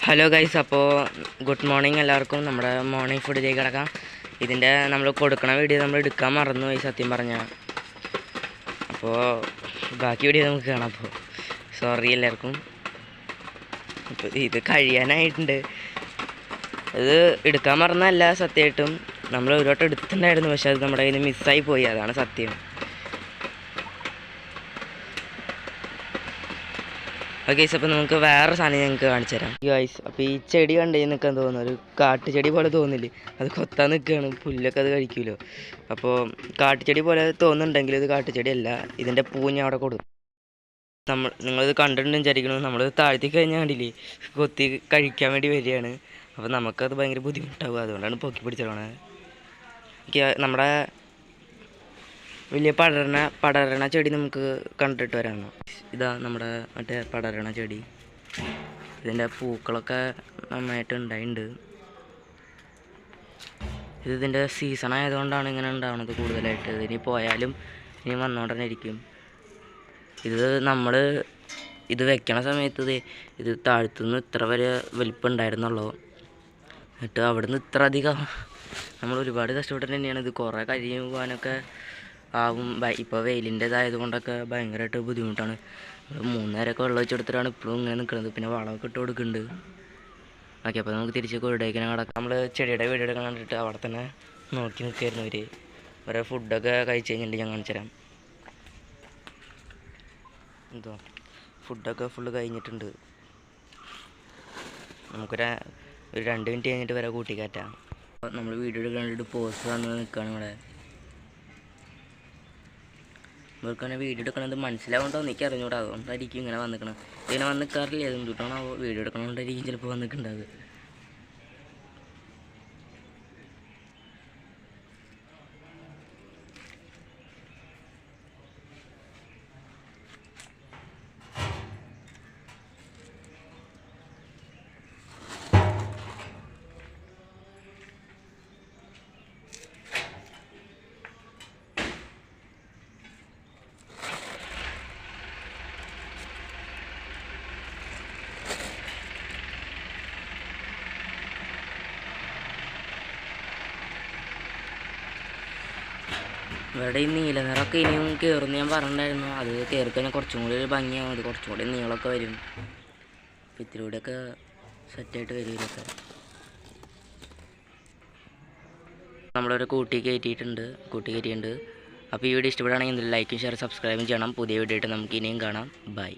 Hello guys, അപ്പോൾ good morning എല്ലാവർക്കും. നമ്മുടെ മോർണിംഗ് ഫുഡിലേക്ക് കിടക്കാം. ഇതിൻ്റെ നമ്മൾ കൊടുക്കണ വീഡിയോ നമ്മൾ എടുക്കാൻ മറന്നുപോയി സത്യം പറഞ്ഞാൽ. അപ്പോൾ ബാക്കി വീഡിയോ നമുക്ക് കാണാം. അപ്പോൾ സോറി എല്ലാവർക്കും. അപ്പോൾ ഇത് കഴിയാനായിട്ടുണ്ട്. ഇത് എടുക്കാൻ മറന്നല്ല, സത്യമായിട്ടും നമ്മൾ ഒരു വട്ടം എടുത്തിട്ടുണ്ടായിരുന്നു, പക്ഷെ അത് നമ്മുടെ കയ്യിൽ നിന്ന് മിസ്സായി പോയി. അതാണ് സത്യം. ഗൈസ്, അപ്പോൾ നമുക്ക് വേറെ സാധനം ഞങ്ങൾക്ക് കാണിച്ചു തരാം ഗൈസ്. അപ്പോൾ ഈ ചെടി കണ്ടു നിൽക്കാൻ തോന്നുന്നു, ഒരു കാട്ടുചെടി പോലെ തോന്നില്ലേ? അത് കൊത്താൻ നിൽക്കുകയാണ്, പുല്ലൊക്കെ അത് കഴിക്കുമല്ലോ. അപ്പോൾ കാട്ടുചെടി പോലെ തോന്നുന്നുണ്ടെങ്കിൽ ഇത് കാട്ടുചെടി അല്ല, ഇതിൻ്റെ പൂ ഞാൻ അവിടെ കൊടുക്കും. നിങ്ങളിത് കണ്ടിട്ടുണ്ടെന്ന് വിചാരിക്കണം. നമ്മൾ താഴ്ത്തി കഴിഞ്ഞാൽ കണ്ടില്ലേ, കൊത്തി കഴിക്കാൻ വേണ്ടി വരികയാണ്. അപ്പോൾ നമുക്കത് ഭയങ്കര ബുദ്ധിമുട്ടാവും, അതുകൊണ്ടാണ് പൊക്കി പിടിച്ചിടണത്. നമ്മുടെ വലിയ പടരണ ചെടി നമുക്ക് കണ്ടിട്ട് വരാമോ? ഇതാ നമ്മുടെ മറ്റേ പടരണ ചെടി. ഇതിൻ്റെ പൂക്കളൊക്കെ നന്നായിട്ട് ഉണ്ടായിട്ടുണ്ട്. ഇതിൻ്റെ സീസൺ ആയതുകൊണ്ടാണ് ഇങ്ങനെ ഉണ്ടാവുന്നത് കൂടുതലായിട്ട്. ഇനി പോയാലും ഇനി വന്നുകൊണ്ട് ഇരിക്കും. ഇത് വെക്കണ സമയത്ത് ഇത് താഴ്ത്തുനിന്ന് ഇത്ര വരെ വലിപ്പം ഉണ്ടായിരുന്നുള്ളൂ. എന്നിട്ട് അവിടെ നിന്ന് ഇത്ര അധികം നമ്മൾ ഒരുപാട് കഷ്ടപ്പെട്ടിട്ട് തന്നെയാണ്. ഇത് കുറേ കഴിയുവാനൊക്കെ ആവും. ഇപ്പോൾ വെയിലിൻ്റെതായത് കൊണ്ടൊക്കെ ഭയങ്കരമായിട്ട് ബുദ്ധിമുട്ടാണ്. 3 നേരമൊക്കെ വെള്ളം വെച്ചെടുത്തിട്ടാണ് ഇപ്പോഴും ഇങ്ങനെ നിൽക്കുന്നത്. പിന്നെ വളമൊക്കെ ഇട്ട് കൊടുക്കുന്നുണ്ട്. ഓക്കെ, അപ്പോൾ നമുക്ക് തിരിച്ച് കൊഴുടേക്കിനെ കിടക്കാം. നമ്മൾ ചെടിയുടെ വീഡിയോ എടുക്കാൻ കണ്ടിട്ട് അവിടെ തന്നെ നോക്കി നിൽക്കായിരുന്നു. ഓരോ ഫുഡൊക്കെ കഴിച്ച് കഴിഞ്ഞിട്ട് ഞാൻ കാണിച്ചു തരാം. എന്തോ ഫുഡൊക്കെ ഫുള്ള് കഴിഞ്ഞിട്ടുണ്ട്. നമുക്കൊരു 2 മിനിറ്റ് കഴിഞ്ഞിട്ട് വരെ കൂട്ടിക്കയറ്റാം. നമ്മൾ വീഡിയോ എടുക്കാൻ വേണ്ടിയിട്ട് പോസ്റ്റ് വന്ന് നിൽക്കുകയാണ് ഇവിടെ. ഇവർക്കാണ് വീഡിയോ എടുക്കണത് മനസ്സിലാവുണ്ടോ എനിക്ക് അറിഞ്ഞൂടാ, അതുകൊണ്ടായിരിക്കും ഇങ്ങനെ വന്നിക്കണം. ഇങ്ങനെ വന്ന് നിൽക്കാറില്ല, എന്തുകൊണ്ടാണോ വീഡിയോ എടുക്കണോണ്ടായിരിക്കും ചിലപ്പോൾ വന്നിട്ടുണ്ടാകുക. ഇവിടെ ഈ നീല നിറമൊക്കെ ഇനിയും കയറുമെന്ന് ഞാൻ പറഞ്ഞിട്ടുണ്ടായിരുന്നു. അത് കയറി കഴിഞ്ഞാൽ കുറച്ചും കൂടി ഒരു ഭംഗിയാവും, അത് കുറച്ചും കൂടി നീളമൊക്കെ വരും. അപ്പം ഇത്തിരി കൂടെയൊക്കെ സെറ്റായിട്ട് വരും ഇതൊക്കെ. നമ്മളൊരു കൂട്ടി കയറ്റിയിട്ടുണ്ട്. അപ്പോൾ ഈ വീഡിയോ ഇഷ്ടപ്പെടുകയാണെങ്കിൽ ലൈക്കും ഷെയർ സബ്സ്ക്രൈബും ചെയ്യണം. പുതിയ വീഡിയോ ആയിട്ട് നമുക്ക് ഇനിയും കാണാം. ബൈ.